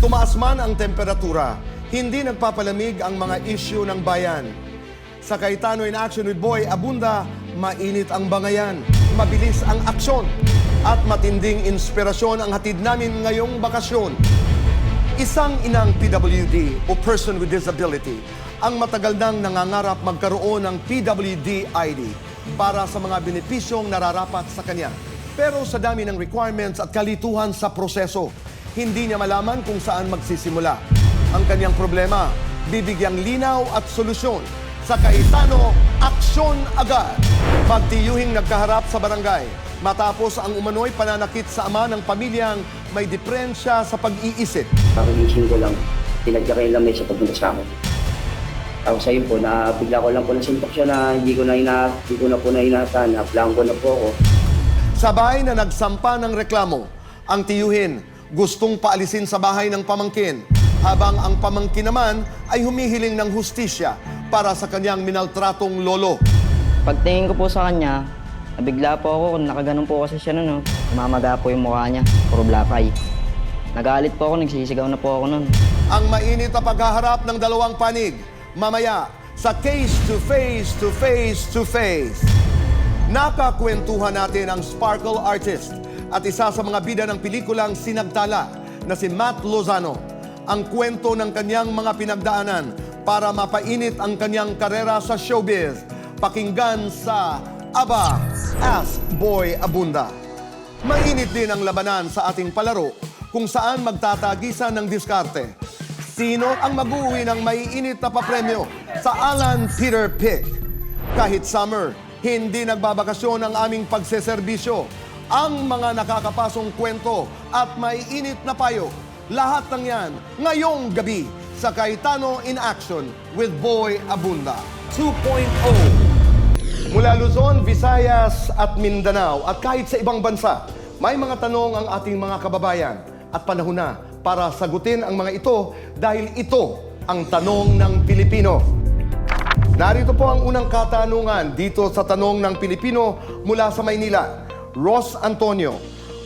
Tumaas man ang temperatura, hindi nagpapalamig ang mga isyu ng bayan. Sa Cayetano in Action with Boy Abunda, mainit ang bangayan, mabilis ang aksyon, at matinding inspirasyon ang hatid namin ngayong bakasyon. Isang inang PWD o person with disability ang matagal nang nangangarap magkaroon ng PWD ID para sa mga benepisyong nararapat sa kanya. Pero sa dami ng requirements at kalituhan sa proseso, hindi niya malaman kung saan magsisimula. Ang kanyang problema, bibigyang linaw at solusyon. Sa Cayetano, aksyon agad! Pagtiyuhing nagkaharap sa barangay, matapos ang umano'y pananakit sa ama ng pamilyang may diferensya sa pag-iisip. Pakigising ko lang, tinadya kayo lang may sa pagpunta sa akin. Tapos ayun po, bigla ko lang po nasuntok siya na hindi ko na po inasahan, naplaan ko na po ako. Sabay na nagsampa ng reklamo, ang tiyuhin gustong paalisin sa bahay ng pamangkin, habang ang pamangkin naman ay humihiling ng hustisya para sa kanyang minaltratong lolo. Pagtingin ko po sa kanya, nabigla po ako kung nakaganon po kasi siya nun. Namamaga po yung mukha niya, puro black eye. Nagalit po ako, nagsisigaw na po ako nun. Ang mainit na paghaharap ng dalawang panig, mamaya sa Case to Face to Face to Face. Nakakwentuhan natin ang sparkle artist at isa sa mga bida ng pelikulang Sinagtala na si Matt Lozano. Ang kwento ng kanyang mga pinagdaanan para mapainit ang kanyang karera sa showbiz. Pakinggan sa Aba, Ask Boy Abunda. Mainit din ang labanan sa ating palaro kung saan magtatagisan ng diskarte. Sino ang mag-uwi ng maiinit na papremyo sa Alan Peter Pick? Kahit summer, hindi nagbabakasyon ang aming pagseserbisyo. Ang mga nakakapasong kwento at maiinit na payo, lahat ng yan ngayong gabi sa Cayetano in Action with Boy Abunda 2.0. Mula Luzon, Visayas at Mindanao at kahit sa ibang bansa, may mga tanong ang ating mga kababayan at panahon na para sagutin ang mga ito dahil ito ang tanong ng Pilipino. Narito po ang unang katanungan dito sa tanong ng Pilipino mula sa Maynila. Ross Antonio,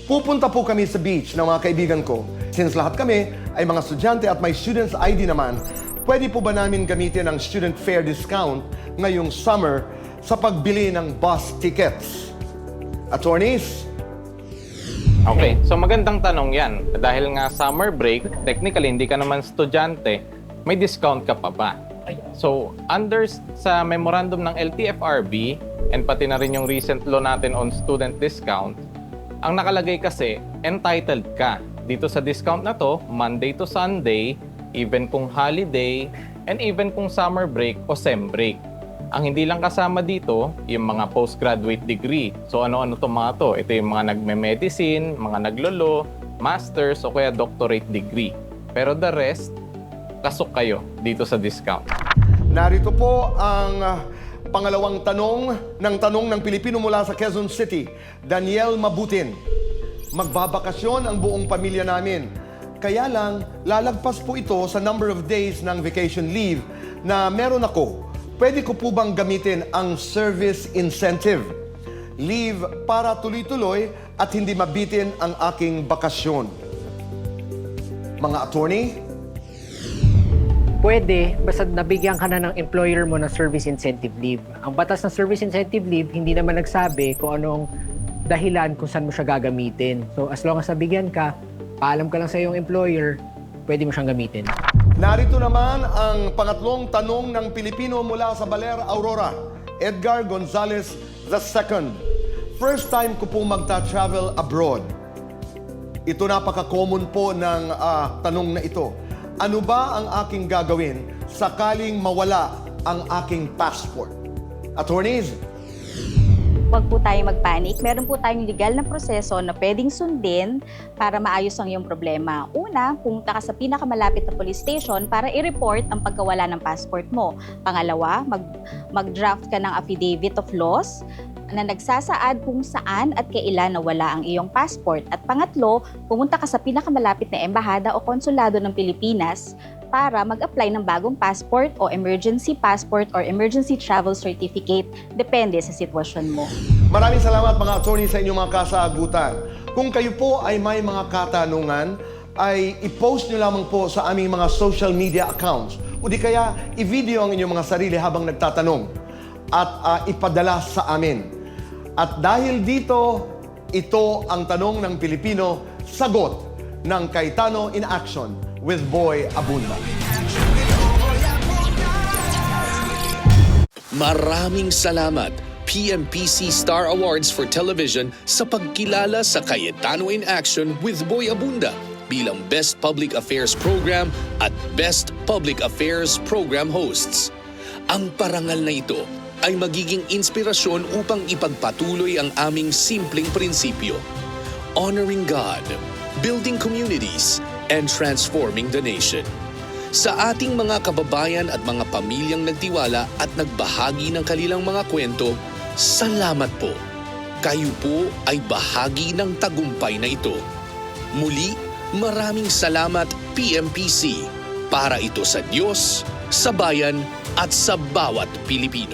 pupunta po kami sa beach ng mga kaibigan ko. Since lahat kami ay mga estudyante at may student's ID naman, pwede po ba namin gamitin ang student fare discount ngayong summer sa pagbili ng bus tickets? Attorneys? Okay, so magandang tanong yan. Dahil nga summer break, technically hindi ka naman estudyante, may discount ka pa ba? So, under sa memorandum ng LTFRB and pati na rin yung recent law natin on student discount, ang nakalagay kasi, entitled ka. Dito sa discount na to, Monday to Sunday, even kung holiday, and even kung summer break o sem break. Ang hindi lang kasama dito, yung mga postgraduate degree. So ano-ano itong mga to? Ito yung mga nagme-medicine, mga naglolo, masters o kaya doctorate degree. Pero the rest, kasok kayo dito sa discount. Narito po ang pangalawang tanong ng Pilipino mula sa Quezon City. Daniel Mabutin. Magbabakasyon ang buong pamilya namin. Kaya lang, lalagpas po ito sa number of days ng vacation leave na meron ako. Pwede ko po bang gamitin ang service incentive? Leave para tuloy-tuloy at hindi mabitin ang aking bakasyon. Mga attorney? Pwede, basta nabigyan ka na ng employer mo ng service incentive leave. Ang batas ng service incentive leave, hindi naman nagsabi kung anong dahilan kung saan mo siya gagamitin. So as long as nabigyan ka, paalam ka lang sa iyong employer, pwede mo siyang gamitin. Narito naman ang pangatlong tanong ng Pilipino mula sa Baler, Aurora. Edgar Gonzalez II. First time ko po magta-travel abroad. Ito napaka-common po ng tanong na ito. Ano ba ang aking gagawin sakaling mawala ang aking passport? Attorneys? Huwag po tayong magpanik. Meron po tayong legal na proseso na pwedeng sundin para maayos ang iyong problema. Una, pumunta ka sa pinakamalapit na police station para i-report ang pagkawala ng passport mo. Pangalawa, mag-draft ka ng affidavit of loss na nagsasaad kung saan at kailan nawala ang iyong passport. At pangatlo, pumunta ka sa pinakamalapit na embahada o konsulado ng Pilipinas para mag-apply ng bagong passport o emergency passport or emergency travel certificate, depende sa sitwasyon mo. Maraming salamat mga attorney sa inyong mga kasagutan. Kung kayo po ay may mga katanungan ay i-post nyo lamang po sa aming mga social media accounts o di kaya i-video ang inyong mga sarili habang nagtatanong at ipadala sa amin. At dahil dito, ito ang tanong ng Pilipino, sagot ng Cayetano in Action with Boy Abunda. Maraming salamat PMPC Star Awards for Television sa pagkilala sa Cayetano in Action with Boy Abunda bilang Best Public Affairs Program at Best Public Affairs Program Hosts. Ang parangal na ito ay magiging inspirasyon upang ipagpatuloy ang aming simpleng prinsipyo: honoring God, building communities, and transforming the nation. Sa ating mga kababayan at mga pamilyang nagtiwala at nagbahagi ng kanilang mga kwento, salamat po. Kayo po ay bahagi ng tagumpay na ito. Muli, maraming salamat PMPC. Para ito sa Diyos, sa bayan at sa bawat Pilipino.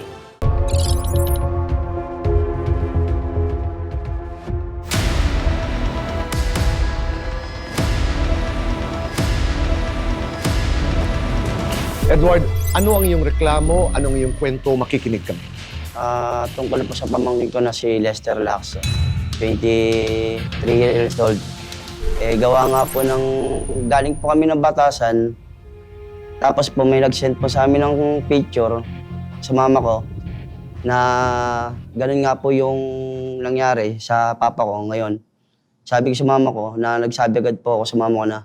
Edward, ano ang iyong reklamo? Anong iyong kwento? Makikinig kami. Tungkol po sa pamangkin ko na si Lester Lacson, 23 years old. Gawa nga po galing po kami ng Batasan, tapos po may nag-send po sa amin ng picture sa mama ko na ganun nga po yung nangyari sa papa ko ngayon. Sabi ko sa mama ko na nagsabi agad po ako sa mama ko na,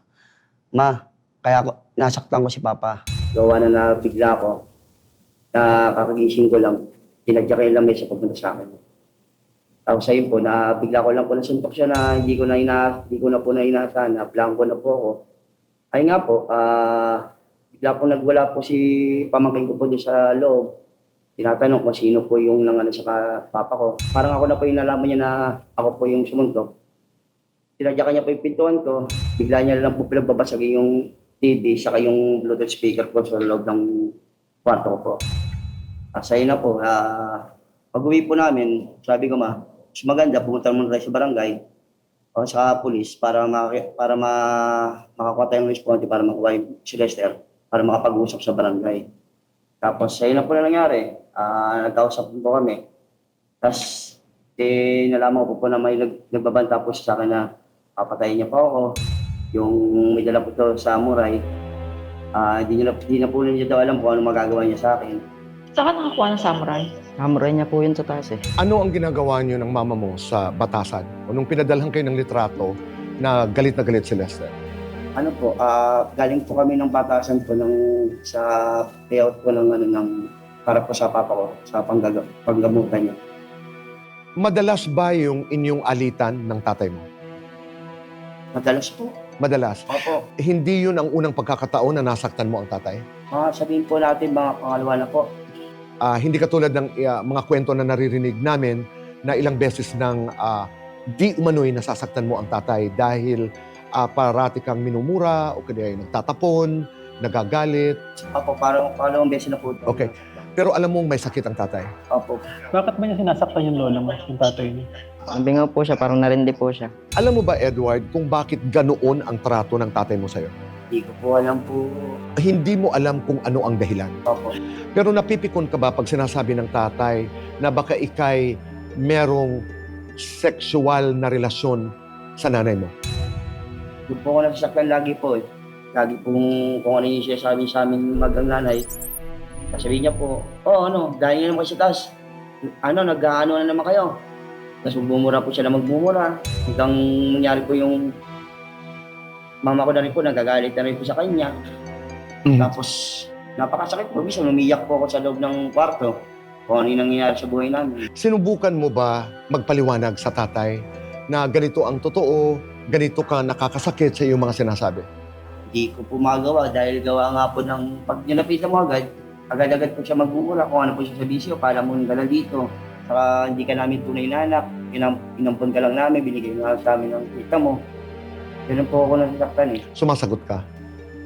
"Ma, kaya nasaktan ko si papa." Gawa na nabigla ko, na kakagising ko lang, tinadya ko yung lamesa papunta sa akin. Tapos ayun po, nabigla ko lang po nasuntok siya na hindi ko na po inaasahan, na blanco na po ako. Ay nga po, bigla po nagwala po si pamangkin ko po doon sa loob. Tinatanong kung sino po yung nangano sa papa ko. Parang ako na po yung nalaman niya na ako po yung sumuntok. Tinadya ka niya po yung pintuan ko, bigla niya lang po pinagbabasagin yung TV, saka yung Bluetooth speaker ko sa loob ng kwarto ko po. Asay na po, pag-uwi po namin, sabi ko mas maganda, pumunta muna tayo sa barangay o sa pulis para makakuha tayong responde, para makuha si Lester, para makapag-usap sa barangay. Tapos ayun na po na nangyari, nagkausap po kami. Tapos nalaman ko po na may nagbabanta po sa akin na papatayin niya po ako. Yung may dala po ito samurai, hindi na po niya daw alam kung ano magagawa niya sa akin. Saan ka nakakuha ng samurai? Samurai niya po yun sa taas eh. Ano ang ginagawa niyo ng mama mo sa Batasan? O nung pinadalhan kayo ng litrato na galit si Lester? Ano po, galing po kami ng Batasan po sa payout po para po sa papa ko, sa panggamutan niya. Madalas ba yung inyong alitan ng tatay mo? Madalas po. Madalas. Opo. Hindi yun ang unang pagkakataon na nasaktan mo ang tatay? Sabihin po natin mga pangalawa na po. Hindi katulad ng mga kwento na naririnig namin na ilang beses nang di umano'y nasasaktan mo ang tatay dahil parati kang minumura o kaya nagtatapon, nagagalit. Opo, parang pangalawang beses na po. Okay. Pero alam mong may sakit ang tatay? Opo. Bakit ba niya sinasaktan yung lola mo, yung tatay niya? Nabingaw po siya, parang narindi po siya. Alam mo ba, Edward, kung bakit ganoon ang trato ng tatay mo sa'yo? Hindi ko po alam po. Hindi mo alam kung ano ang dahilan. Opo. Pero napipikon ka ba pag sinasabi ng tatay na baka ikay merong sexual na relasyon sa nanay mo? Doon po ako nasasaktan lagi po eh. Lagi pong kung ano yung sinasabi sa amin magang nanay. Sasabihin niya po, dahil nga naman sa taas. Nag-ano na naman kayo. Tapos magbumura po siya na magbumura. Hanggang nangyari po yung mama ko na rin po, nagagalit na rin po sa kanya. Tapos napakasakit po. Minsan umiyak po ako sa loob ng kwarto kung ano yung nangyayari sa buhay namin. Sinubukan mo ba magpaliwanag sa tatay na ganito ang totoo, ganito ka nakakasakit sa iyong mga sinasabi? Hindi ko po magawa dahil gawa nga po ng pag nilapitan mo agad-agad po siya magbumura kung ano po siya sa bisyo, para mo ka na dito. Saka hindi ka namin tunay na anak, inampon ka lang namin, binigay mo sa amin ng kita mo. Ganun po ako nasasaktan eh. Sumasagot ka?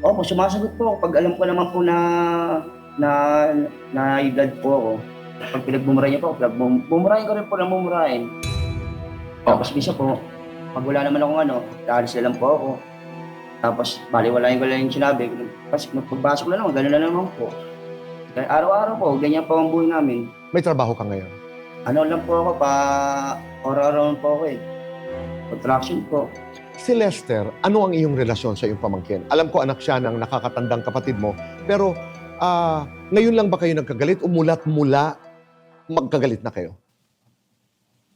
Opo, sumasagot po ako. Pag alam ko naman po na edad po ako, pag pinagbumura niya po, bumurahin ko rin po na bumurahin. Tapos bisa po, pag wala naman akong aalis na lang po ako. Tapos, baliwalain ko lang yung sinabi. Kasi magpagpasok na naman, gano'n na naman po. Kaya araw-araw po, ganyan po ang buhay namin. May trabaho ka ngayon. Ano lang po ako, oraw-araw po ako eh. Contraction po. Si Lester, ano ang iyong relasyon sa iyong pamangkin? Alam ko anak siya ng nakakatandang kapatid mo, pero ngayon lang ba kayo nagkagalit o mula magkagalit na kayo?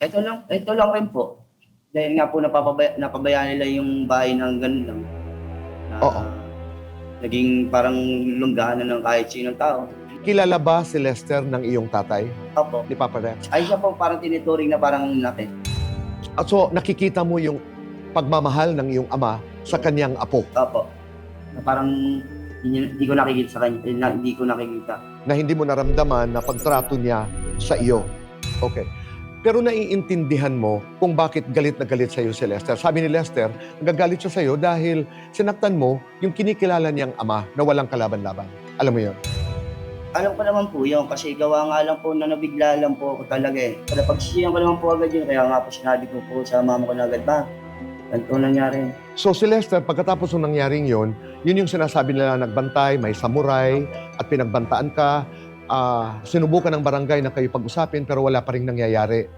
Ito lang rin po. Dahil nga po napabayaan nila yung bahay ng ganun lang. Oo. Naging parang lunggahan na ng kahit sinong tao. Kilala ba si Lester ng iyong tatay, Opo. ni Papa Rex? Ay siya po parang tinuturing na parang laki. At so, nakikita mo yung pagmamahal ng iyong ama sa kanyang apo Opo. Na parang hindi ko nakikita sa kanya. Hindi ko nakikita. na hindi mo naramdaman na pagtrato niya sa iyo. Okay. Pero naiintindihan mo kung bakit galit na galit sa iyo si Lester. Sabi ni Lester, nagagalit siya sa iyo dahil sinaktan mo yung kinikilala niyang ama na walang kalaban-laban. Alam mo yon? Alam ko naman po yun kasi gawa nga lang po na nabigla lang po ako talaga eh. Kaya pagsisiyan ko naman po agad yun. Kaya nga po sinabi ko po sa mama ko na agad ba? Ganito nangyari. So si Lester, pagkatapos ng nangyaring yun yung sinasabi nila nagbantay, may samurai, at pinagbantaan ka. Sinubukan ng barangay na kayo pag-usapin pero wala pa rin nangyayari.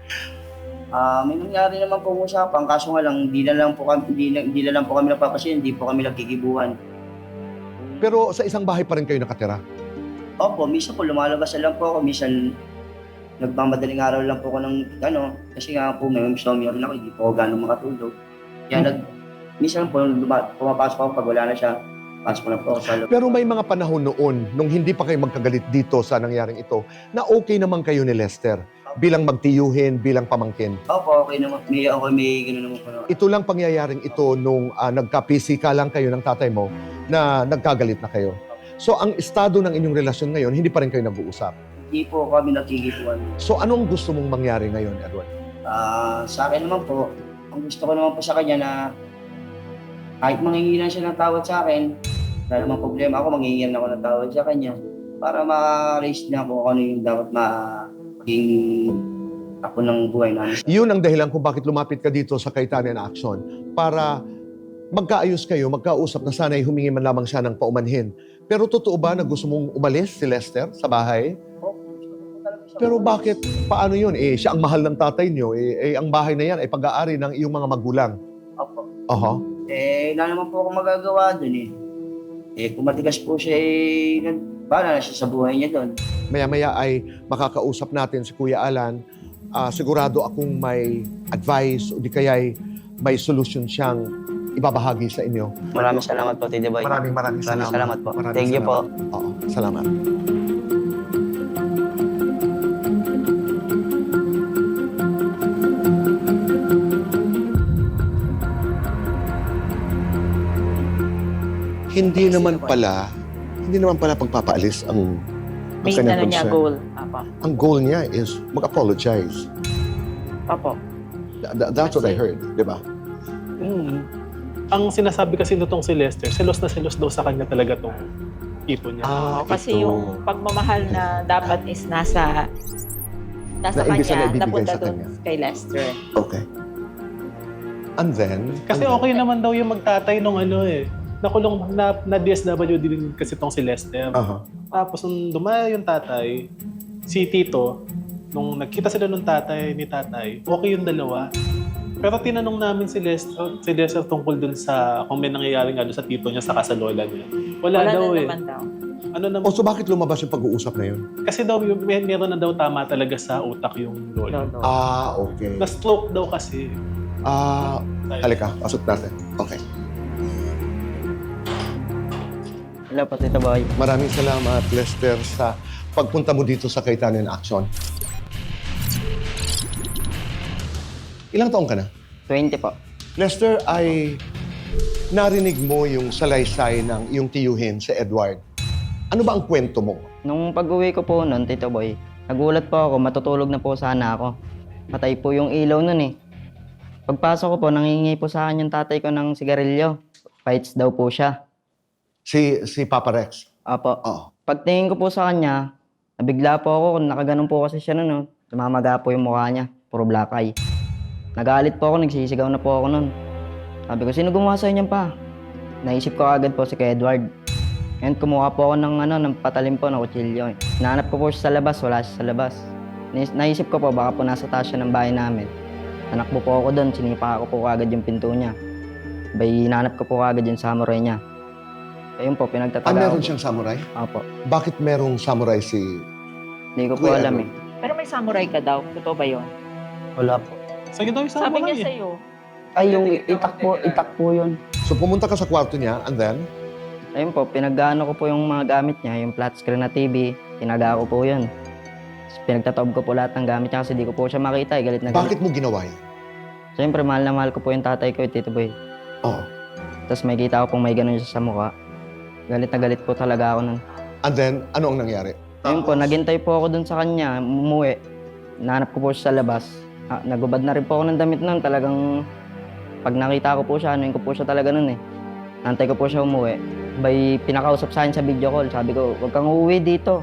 May nangyari naman po usapan, kaso nga lang, hindi na lang po kami napapasya, hindi po kami nagkikibuhan. Pero sa isang bahay pa rin kayo nakatira. Opo, minsan po lumalabas na lang po ako, minsan nagmamadaling araw lang po ako ng kasi nga po may insomnia rin ako, hindi po ako gano'ng makatulog. Kaya minsan po pumapasok ako pag wala na siya, pasok na po ako sa loob. Pero may mga panahon noon, nung hindi pa kayo magkagalit dito sa nangyaring ito, na okay naman kayo ni Lester bilang magtiyuhin, bilang pamangkin. Opo, okay naman. May gano'n naman po naman. Ito lang pangyayaring ito nung nagka-PCK lang kayo ng tatay mo na nagkagalit na kayo. So ang estado ng inyong relasyon ngayon, hindi pa rin kayo nag-uusap. Hindi po kami nagkikibuhan. So anong gusto mong mangyari ngayon, Edward? Sa akin naman po, ang gusto ko naman po sa kanya na kahit manghingilan siya ng tawad sa akin, wala namang problema ako, manghingilan ako ng tawad sa kanya para ma-raise niya ako kung ano yung dapat maging ako ng buhay namin. Yun ang dahilan kung bakit lumapit ka dito sa Kaitanen Action para magkaayos kayo, magkausap na sana'y humingi man lamang siya ng paumanhin. Pero totoo ba na gusto mong umalis si Lester sa bahay? Pero bakit? Paano yun? Siya ang mahal ng tatay niyo. Ang bahay na yan ay pag-aari ng iyong mga magulang. Opo. Aha. Wala naman po ako magagawa dun kung matigas po siya bahala na siya sa buhay niya dun. Maya-maya ay makakausap natin si Kuya Alan. Sigurado akong may advice o di kaya'y may solusyon siyang ibabahagi sa inyo. Maraming salamat po, Tito Boy. Maraming salamat po. Maraming Thank you po. salamat. Oo, salamat. Hindi naman pala pagpapaalis ang May kanyang niya concern. goal. Apo. Ang goal niya is mag-apologize. Opo. That's what I heard, di ba? Ang sinasabi kasi nitong si Lester, selos na selos daw sa kanya talaga tong tipo niya. Kasi ito. yung pagmamahal na dapat is nasa Na imbis na kanya, ibibigay napunta sa doon kanya. kay Lester. Okay. And then? Kasi okay naman daw yung magtatay nung nakulong na DSWD din kasi tong si Lester. Aha. Tapos nung dumayo yung tatay, si Tito, nung nagkita sila nung ni tatay, okay yung dalawa. Pero tinanong namin si Lester tungkol dun sa kung may nangyayari nga dun sa tito niya saka sa lola niya. Wala daw na naman daw. Ano naman? So bakit lumabas yung pag-uusap na yun? Kasi daw meron na daw tama talaga sa utak yung lola. No. Okay. Na-stroke daw kasi. Halika, pasok natin. Okay. Hello po, Tito Boy. Maraming salamat, Lester, sa pagpunta mo dito sa Kaitanen Action. Ilang taong ka na? 20 po. Lester, ay narinig mo yung salaysay ng iyong tiyuhin si Edward. Ano ba ang kwento mo? Nung pag-uwi ko po noon, Tito Boy, nagulat po ako, matutulog na po sana ako. Patay po yung ilaw noon eh. Pagpasok ko po, nangingi po sa akin yung tatay ko ng sigarilyo. Fights daw po siya. Si Papa Rex? Apo. Oo. Pagtingin ko po sa kanya, nabigla po ako, nakaganon po kasi siya noon. Tumamaga po yung mukha niya, puro black eye. Nagalit po ako, nagsisigaw na po ako noon. Sabi ko, sino gumawa sa inyo pa? Naisip ko agad po si Kuya Edward. Ngayon kumuha po ako ng patalim po na kutsilyo. Hinahanap ko po siya sa labas, wala siya sa labas. Naisip ko po baka po nasa taas siya ng bahay namin. Nanakbo po ako doon, sinipa ko po agad yung pinto niya. Bay, hinahanap ko po agad yung samurai niya. Ayun po, pinagtataga meron ko po. siyang samurai? Opo. Bakit merong samurai si... Hindi ko po Kuya alam Edward. Pero may samurai ka daw. Totoo ba yun? Wala po. Sa daw yung Sabi niya samurai. sa'yo. Ay, yung itak po yun. So pumunta ka sa kwarto niya and then... Ayun po, pinagano ko po yung mga gamit niya, yung flat screen na TV, tinaga ko po yun. Tapos pinagtataob ko po lahat ng gamit niya kasi di ko po siya makita, galit na galit. Bakit mo ginawa yun? Siyempre, mahal na mahal ko po yung tatay ko, Tito Boy. Oo. Tapos may kita ko pong may ganun siya sa mukha. Galit na galit po talaga ako nun. And then, ano ang nangyari? Ayun po, naghintay po ako dun sa kanya, umuwi. Nahanap ko po siya sa labas. Nagubad na rin po ako ng damit nun, talagang pag nakita ko po siya, anuin ko po siya talaga nun eh. Nantay ko po siya umuwi. Bay, pinakausap sa akin sa video call. Sabi ko, huwag kang uuwi dito.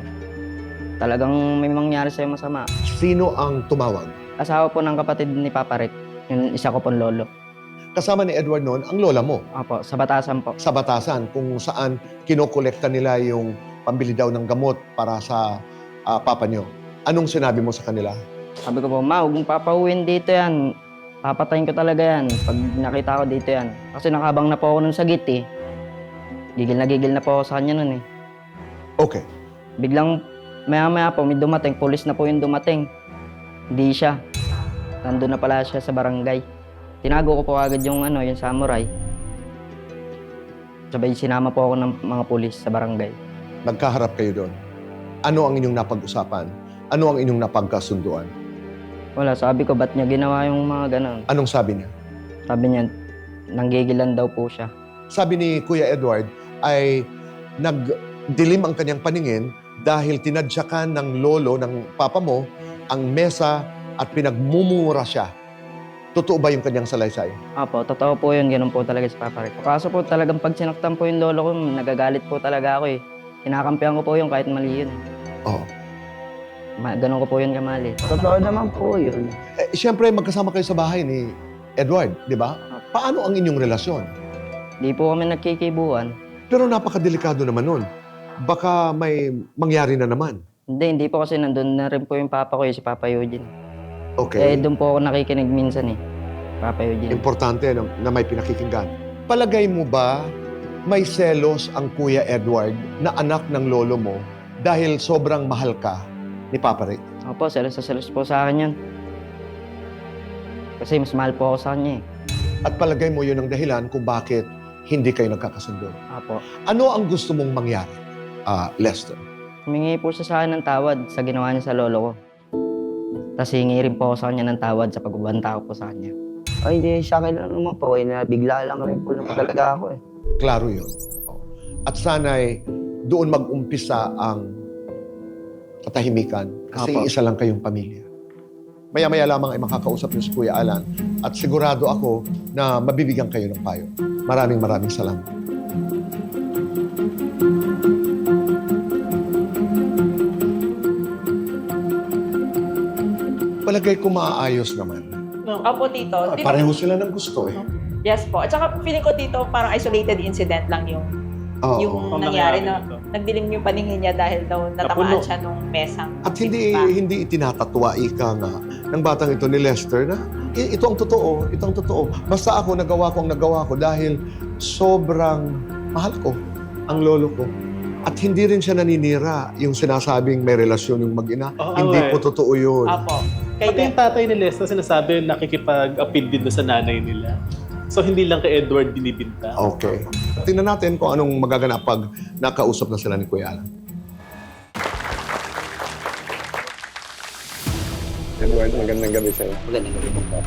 Talagang may mangyari sa'yo masama. Sino ang tumawag? Asawa po ng kapatid ni Papa Rick, yung isa ko pong lolo. Kasama ni Edward noon, ang lola mo. Apo, sa Batasan po. Sa Batasan, kung saan kinokolekta nila yung pambili daw ng gamot para sa papa nyo. Anong sinabi mo sa kanila? Sabi ko po, ma, huwag mong papauwiin dito yan. Papatayin ko talaga yan pag nakita ko dito yan. Kasi nakabang na po ako nun sa gate eh. Gigil na po ako sa kanya nun eh. Okay. Biglang maya-maya po may dumating, pulis na po yung dumating. Hindi siya. Nandun na pala siya sa barangay. Tinago ko po agad yung yung samurai. Sabay sinama po ako ng mga pulis sa barangay. Nagkaharap kayo doon. Ano ang inyong napag-usapan? Ano ang inyong napagkasunduan? Wala, sabi ko, ba't niya ginawa yung mga ganon? Anong sabi niya? Sabi niya, nanggigilan daw po siya. Sabi ni Kuya Edward ay nagdilim ang kanyang paningin dahil tinadyakan ng lolo ng papa mo ang mesa at pinagmumura siya. Totoo ba yung kanyang salaysay? Apo, totoo po yun, ganun po talaga si Papa Rick. Kaso po talagang pag sinaktan po yung lolo ko, nagagalit po talaga ako eh. Kinakampihan ko po yun kahit mali yun. Oo. Ganun ko po yun kamali. Totoo naman po yun. Siyempre, magkasama kayo sa bahay ni Edward, di ba? Paano ang inyong relasyon? Di po kami nagkikibuan. Pero napakadelikado naman nun. Baka may mangyari na naman. Hindi po kasi nandun na rin po yung papa ko, si Papa Eugene. Okay. Doon po ako nakikinig minsan eh, Papa Eugene. Importante na may pinakikinggan. Palagay mo ba may selos ang Kuya Edward na anak ng lolo mo dahil sobrang mahal ka ni Papa Rick? Opo, selos na selos po sa akin yun. Kasi mas mahal po ako sa kanya eh. At palagay mo yun ang dahilan kung bakit hindi kayo nagkakasundo. Opo. Ano ang gusto mong mangyari, Lester? Humingi po siya sa akin ng tawad sa ginawa niya sa lolo ko. Tapos hingi rin po ako sa kanya ng tawad sa pagbabanta ko po sa kanya. Ay, hindi sa akin lang naman po. Bigla lang rin po naman talaga ako eh. Klaro yun. At sana'y doon mag-umpisa ang katahimikan kasi Apo. isa lang kayong pamilya. Maya-maya lamang ay makakausap niyo si Kuya Alan at sigurado ako na mabibigyan kayo ng payo. Maraming salamat. Palagay ko maaayos naman. Opo, Tito. Tito, Pareho sila ng gusto eh. yes po. At saka feeling ko, Tito, parang isolated incident lang yung Oo. yung Ang nangyari na dito. nagdilim yung paningin niya dahil daw Napuno. natamaan siya nung mesang. At hindi itinatatwa ika nga ng batang ito ni Lester na ito ang totoo. Basta ako nagawa ko dahil sobrang mahal ko ang lolo ko. At hindi rin siya naninira yung sinasabing may relasyon yung mag-ina. Oo, Hindi eh. po totoo yun. Opo. Kay Pati yung tatay ni Lester sinasabi nakikipag-appeal din doon sa nanay nila. So hindi lang kay Edward binibinta. Okay. Tingnan natin kung anong magaganap pag nakausap na sila ni Kuya Alan. Edward, magandang gabi sa'yo. Magandang gabi po.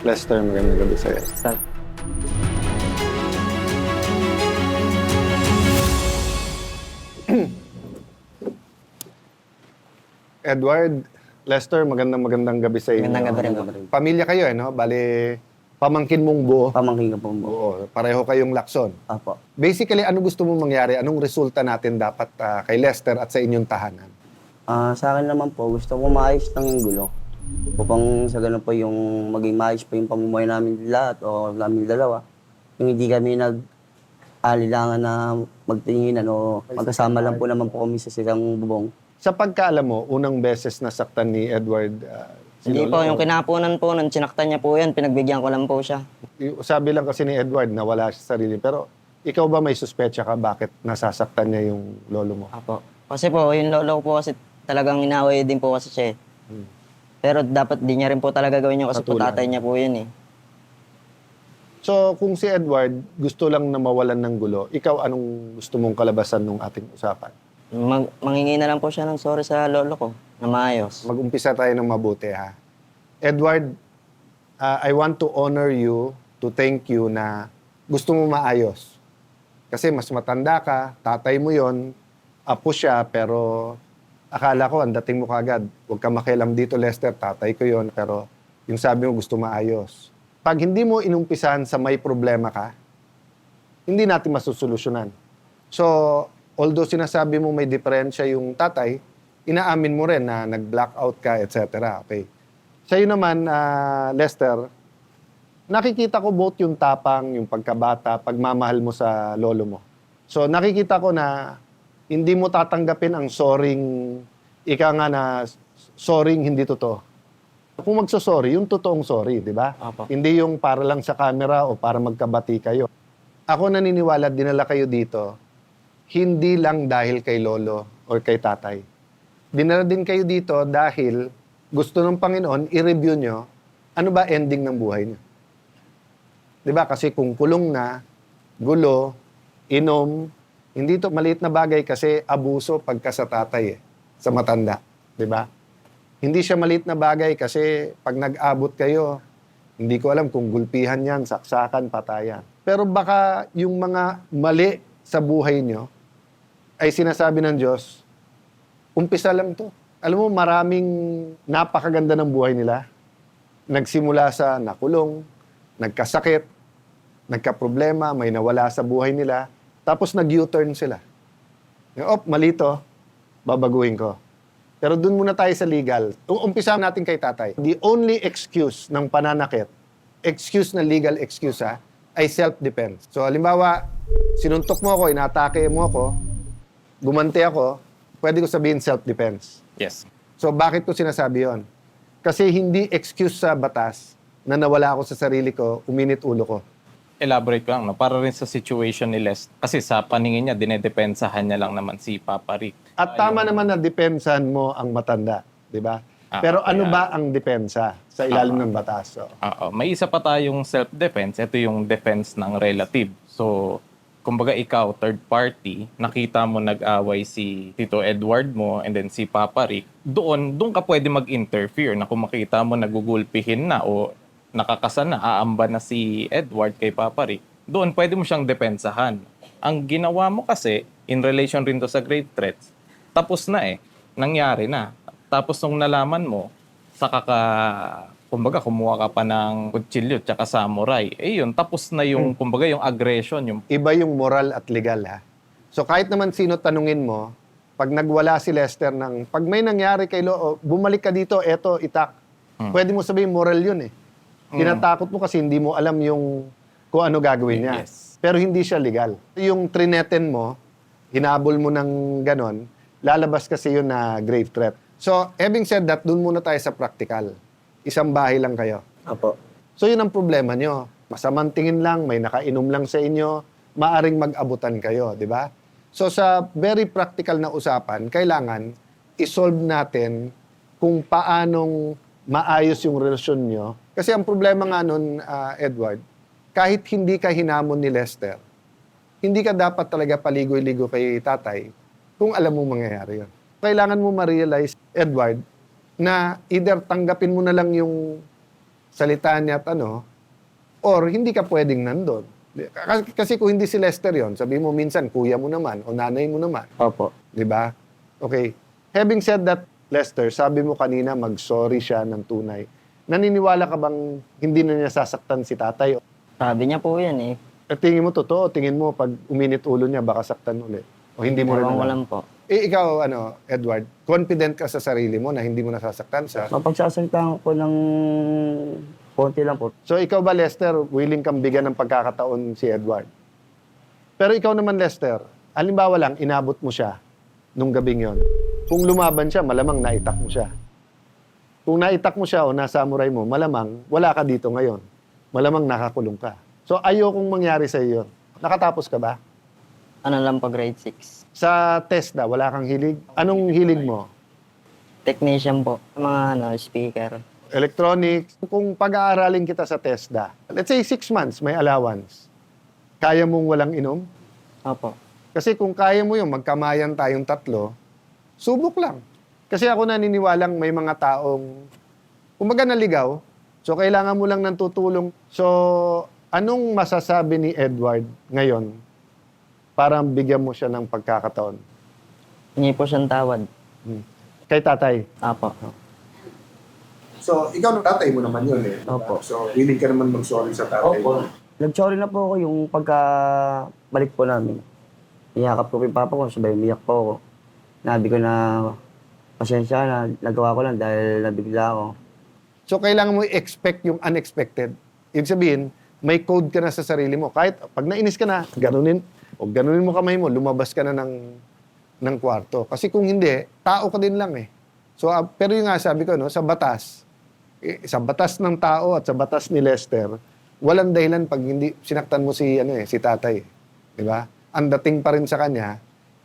Lester, magandang gabi sa'yo. Edward, Lester, magandang gabi sa inyo. Magandang gabi rin po. Pamilya kayo, no? Bale, pamangkin mong buo. Pamangkin ka po mo. Oo, pareho kayong lakson. Apo. Basically, ano gusto mong mangyari? Anong resulta natin dapat kay Lester at sa inyong tahanan? Sa akin naman po, gusto ko maayos lang yung gulo. Upang sa ganun po yung maging maayos po yung pamumuhay namin lahat o namin dalawa. Yung hindi kami nag-alilangan na magtinginan o magkasama lang po naman po kami sa silang bubong. Sa pagkaalam mo, unang beses nasaktan ni Edward si Hindi Lolo, po, o- yung kinapunan po, nung sinaktan niya po yan, pinagbigyan ko lang po siya. Sabi lang kasi ni Edward na wala siya sa sarili. Pero ikaw ba may suspecha ka bakit nasasaktan niya yung lolo mo? Apo. Kasi po, yung lolo ko po kasi talagang inaway din po kasi siya. Pero dapat di niya rin po talaga gawin yun kasi po Patulan. tatay niya po yun eh. So kung si Edward gusto lang na mawalan ng gulo, ikaw anong gusto mong kalabasan ng ating usapan? Mangingi na lang po siya ng sorry sa lolo ko na maayos. Mag-umpisa tayo ng mabuti, ha? Edward, I want to honor you, to thank you na gusto mo maayos. Kasi mas matanda ka, tatay mo yon, apo siya, pero akala ko, ang dating mo kagad. Huwag ka makialam dito, Lester, tatay ko yon, pero yung sabi mo gusto maayos. Pag hindi mo inumpisahan sa may problema ka, hindi natin masusolusyonan. So, although sinasabi mo may diferensya yung tatay, inaamin mo rin na nag-blackout ka, etc. Okay. Sa'yo naman, Lester, nakikita ko both yung tapang, yung pagkabata, pagmamahal mo sa lolo mo. So nakikita ko na hindi mo tatanggapin ang sorrying, ika nga na sorrying hindi totoo. Kung magsosorry, yung totoong sorry, di ba? Apo. Hindi yung para lang sa camera o para magkabati kayo. Ako naniniwala, dinala kayo dito, hindi lang dahil kay lolo or kay tatay. Dinala din kayo dito dahil gusto ng Panginoon, i-review nyo, ano ba ending ng buhay nyo? Di ba? Kasi kung kulong na, gulo, inom, hindi to maliit na bagay kasi abuso pagka sa tatay sa matanda. Di ba? Hindi siya maliit na bagay kasi pag nag-abot kayo, hindi ko alam kung gulpihan yan, saksakan, patayan. Pero baka yung mga mali sa buhay nyo ay sinasabi ng Diyos, umpisa lang to. Alam mo, maraming napakaganda ng buhay nila. Nagsimula sa nakulong, nagkasakit, nagkaproblema, may nawala sa buhay nila, tapos nag-U-turn sila. Mali to, babaguhin ko. Pero dun muna tayo sa legal. Umpisa natin kay tatay. The only excuse ng pananakit, excuse na legal excuse ay self-defense. So halimbawa, sinuntok mo ako, inatake mo ako, gumanti ako, pwede ko sabihin self-defense. Yes. So bakit ko sinasabi yon? Kasi hindi excuse sa batas na nawala ako sa sarili ko, uminit ulo ko. Elaborate ko lang, no? Para rin sa situation ni Les. Kasi sa paningin niya, dinedepensahan niya lang naman si Papa Rick. At tama naman na depensahan mo ang matanda, di ba? Pero okay, ano ba ang depensa sa ilalim ng batas? So, Oo. May isa pa tayong self-defense. Ito yung defense ng relative. So, kumbaga ikaw, third party, nakita mo nag-away si Tito Edward mo and then si Papa Rick, doon ka pwede mag-interfere na kung makita mo nagugulpihin na o nakakasan na, aamba na si Edward kay Papa Rick, doon pwede mo siyang depensahan. Ang ginawa mo kasi, in relation rin to sa grave threats, tapos na nangyari na. Tapos nung nalaman mo, saka ka, kumbaga, kumuha ka pa ng kutsilyo tsaka samurai. Yun, tapos na yung, kumbaga, yung aggression. Yung... iba yung moral at legal, ha? So kahit naman sino tanungin mo, pag nagwala si Lester ng, pag may nangyari kay bumalik ka dito, eto, itak. Pwede mo sabihin moral yun Tinatakot mo kasi hindi mo alam yung kung ano gagawin niya. Yes. Pero hindi siya legal. Yung trineten mo, hinabol mo ng ganon, lalabas kasi yun na grave threat. So, having said that, dun muna tayo sa practical. Isang bahay lang kayo. Apo. So, yun ang problema nyo. Masamang tingin lang, may nakainom lang sa inyo, maaring mag-abutan kayo, di ba? So, sa very practical na usapan, kailangan isolve natin kung paanong maayos yung relasyon nyo. Kasi ang problema nga nun, Edward, kahit hindi ka hinamon ni Lester, hindi ka dapat talaga paligoy-ligo kay tatay kung alam mo mangyayari yun. Kailangan mo ma-realize, Edward, na either tanggapin mo na lang yung salita niya at or hindi ka pwedeng nandun. Kasi kung hindi si Lester yon, sabi mo minsan, kuya mo naman o nanay mo naman. Opo. Di ba? Okay. Having said that, Lester, sabi mo kanina mag-sorry siya ng tunay. Naniniwala ka bang hindi na niya sasaktan si tatay? Sabi niya po yan eh. Tingin mo totoo, tingin mo pag uminit ulo niya baka saktan ulit. O hindi mo rin Ewan ko alam. lang po. Ikaw, Edward, confident ka sa sarili mo na hindi mo nasasaktan sa... Mapagsasalitahan ko ng Konti lang po. So ikaw ba, Lester, willing kang bigyan ng pagkakataon si Edward? Pero ikaw naman, Lester, halimbawa lang, inabot mo siya nung gabing yon. Kung lumaban siya, malamang naitak mo siya. Kung naitak mo siya o nasamuray mo, malamang wala ka dito ngayon. Malamang nakakulong ka. So ayokong mangyari sa iyo. Nakatapos ka ba? Ano lang po, grade 6. Sa TESDA, wala kang hilig? Anong hilig mo? Technician po. Mga speaker. Electronics. Kung pag-aaralin kita sa TESDA, let's say 6 months, may allowance. Kaya mong walang inom? Opo. Kasi kung kaya mo yung magkamayan tayong tatlo, subok lang. Kasi ako naniniwalang may mga taong, kumbaga naligaw, so kailangan mo lang ng tutulong. So, anong masasabi ni Edward ngayon para bigyan mo siya ng pagkakataon? Hingi po siyang tawad. Kay tatay? Opo. So, ikaw ng tatay mo naman yun eh. Opo. So, willing ka naman mag-sorry sa tatay mo. Nag-sorry na po ako yung pagka-balik po namin. Iyakap ko yung papa ko, sabay umiyak po ako. Nabi ko na, pasensya na, nagawa ko lang dahil nabigla ako. So, kailangan mo i-expect yung unexpected. Ibig sabihin, may code ka na sa sarili mo. Kahit pag nainis ka na, ganunin mo kamay mo, lumabas ka na ng kwarto. Kasi kung hindi, tao ka din lang eh. So, pero yung nga sabi ko, no, sa batas ng tao at sa batas ni Lester, walang dahilan pag hindi sinaktan mo si tatay. Di ba? Ang dating pa rin sa kanya,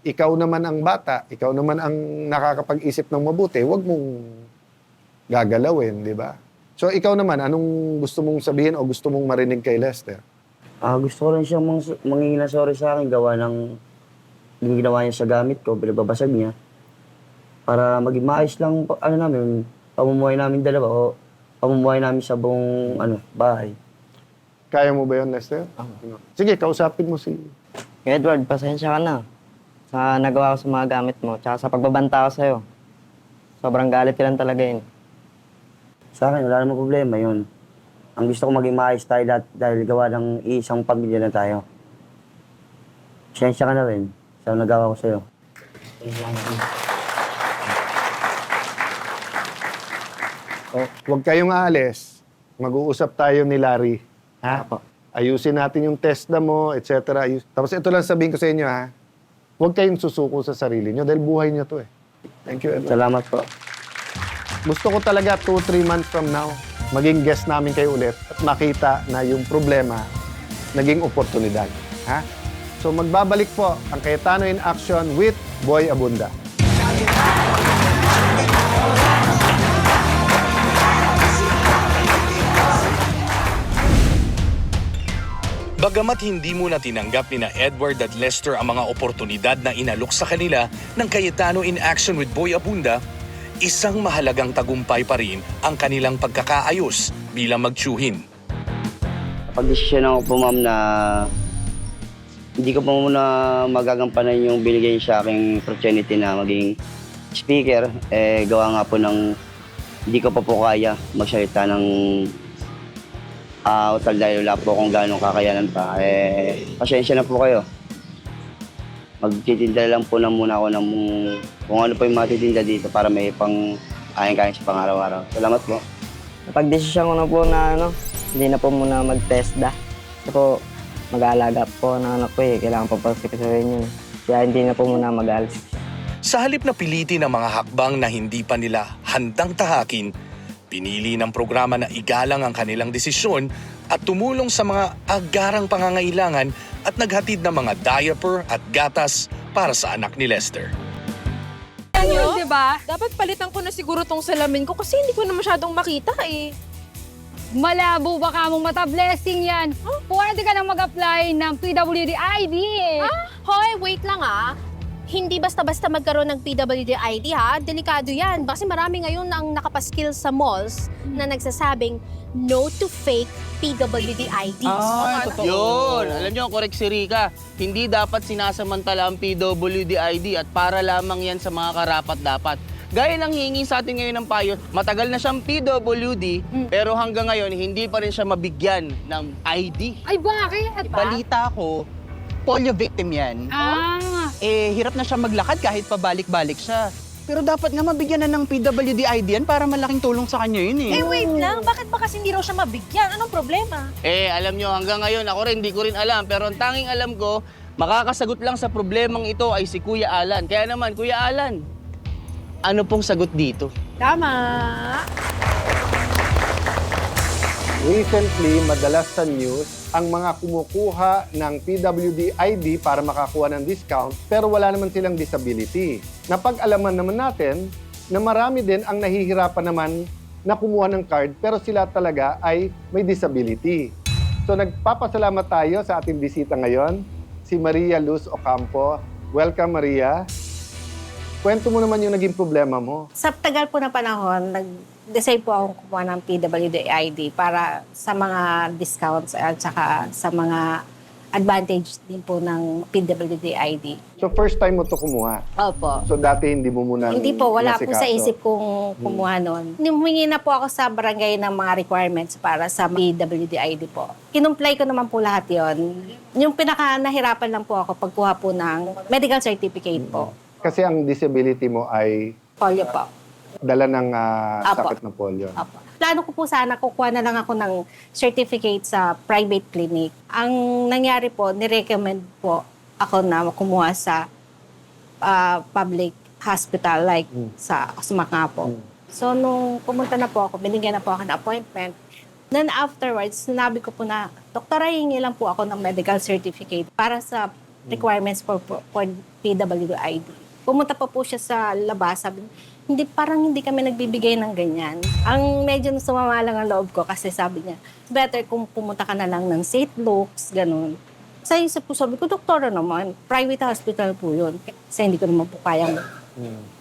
ikaw naman ang bata, ikaw naman ang nakakapag-isip ng mabuti, huwag mong gagalawin, di ba? So, ikaw naman, anong gusto mong sabihin o gusto mong marinig kay Lester? Gusto ko lang siyang mangingi ng sorry sa akin, gawa ng yung ginawa niya sa gamit ko, pinagbabasag niya. Para maging maayos lang, pamumuhay namin dalawa o pamumuhay namin sa buong bahay. Kaya mo ba yun, Lester? Sige, kausapin mo si... Edward, pasensya ka na. Sa nagawa ko sa mga gamit mo, tsaka sa pagbabanta ko sa'yo. Sobrang galit ka lang talaga yun. Sa akin, wala namang problema yun. Ang gusto ko maging maayos tayo dahil gawa ng isang pamilya na tayo. Pasensya ka na rin sa nagawa ko sa'yo. Huwag kayong aalis. Mag-uusap tayo ni Larry. Ha? Ayusin natin yung TESDA mo, etc. Tapos ito lang sabihin ko sa inyo, ha? Huwag kayong susuko sa sarili nyo dahil buhay nyo to eh. Thank you, Edward. Salamat po. Gusto ko talaga 2-3 months from now, maging guest namin kayo ulit at makita na yung problema naging oportunidad. Ha? So magbabalik po ang Cayetano in Action with Boy Abunda. Bagamat hindi mo na tinanggap ni na Edward at Lester ang mga oportunidad na inalok sa kanila ng Cayetano in Action with Boy Abunda, isang mahalagang tagumpay pa rin ang kanilang pagkakaayos bilang magtiyuhin. Pag-desisyon ako po, ma'am, na hindi ko pa muna magagampanan yung binigay sa aking opportunity na maging speaker. Gawa nga po ng hindi ko pa po kaya magsalita ng utal dahil wala po kung gano'ng kakayanan pa. Pasensya na po kayo. Magtitinda lang po na muna ako ng kung ano po yung matitinda dito para may pang kain-kain sa pang-araw-araw. Salamat po. Napag-desisyon ko na po na hindi na po muna mag-TESDA. Kasi po, mag-aalaga po ng anak ko eh. Kailangan po pagsipisahin yun. Kaya hindi na po muna mag-alis. Sa halip na pilitin ang mga hakbang na hindi pa nila handang tahakin, pinili ng programa na igalang ang kanilang desisyon at tumulong sa mga agarang pangangailangan at naghatid ng mga diaper at gatas para sa anak ni Lester. Ano, diba? Dapat palitan ko na siguro tong salamin ko kasi hindi ko na masyadong makita eh. Malabo ba ka mong mata? Blessing yan. Pwede ka nang mag-apply ng PWD ID eh. Hoy, wait lang ah. Hindi basta-basta magkaroon ng PWD ID ha. Delikado yan. Kasi marami ngayon ang nakapaskil sa malls na nagsasabing no to fake PWD IDs. Yun! Alam nyo, correct si Rika. Hindi dapat sinasamantala ang PWD ID at para lamang yan sa mga karapat-dapat. Gaya ng hihingi sa atin ngayon ng payo, matagal na siyang PWD, pero hanggang ngayon, hindi pa rin siya mabigyan ng ID. Ay, bakit? Balita ko, polio victim yan. Hirap na siya maglakad kahit pabalik-balik siya. Pero dapat nga mabigyan na ng PWD ID yan para malaking tulong sa kanya yun eh. Eh, wait lang. Bakit ba kasi hindi raw siya mabigyan? Anong problema? Alam nyo, hanggang ngayon, ako rin, hindi ko rin alam. Pero ang tanging alam ko, makakasagot lang sa problemang ito ay si Kuya Alan. Kaya naman, Kuya Alan, ano pong sagot dito? Tama. Recently, madalas sa news, ang mga kumukuha ng PWD ID para makakuha ng discount pero wala naman silang disability. Napag-alaman naman natin na marami din ang nahihirapan naman na kumuha ng card pero sila talaga ay may disability. So nagpapasalamat tayo sa ating bisita ngayon, si Maria Luz Ocampo. Welcome, Maria. Kwento mo naman yung naging problema mo. Sa tagal po na panahon, nag-decide po akong kumuha ng PWD ID para sa mga discounts at saka sa mga advantage din po ng PWD ID. So first time mo to kumuha? Opo. So dati hindi mo muna Hindi po, wala po sa nasikaso? isip kong kumuha noon. Humingi na po ako sa barangay ng mga requirements para sa PWD ID po. Kinumply ko naman po lahat yon. Yung pinaka nahirapan lang po ako pagkuha po ng medical certificate po. Kasi ang disability mo ay Polio po. dala ng Apo. sakit ng polio. Apo. Plano ko po sana, kukuha na lang ako ng certificate sa private clinic. Ang nangyari po, nirecommend po ako na kumuha sa public hospital like sa Osmaka po. So, nung pumunta na po ako, binigyan na po ako ng appointment. Then afterwards, sinabi ko po na, Doktora, hingi lang po ako ng medical certificate para sa requirements for PWD ID. Pumunta pa po siya sa labas, sabi, parang hindi kami nagbibigay ng ganyan. Ang medyo sumama lang ang loob ko kasi sabi niya, better kung pumunta ka na lang ng St. Luke's, ganun. Sa isip ko, sabi ko, Doktora naman, private hospital po yun. Kasi hindi ko naman po kayang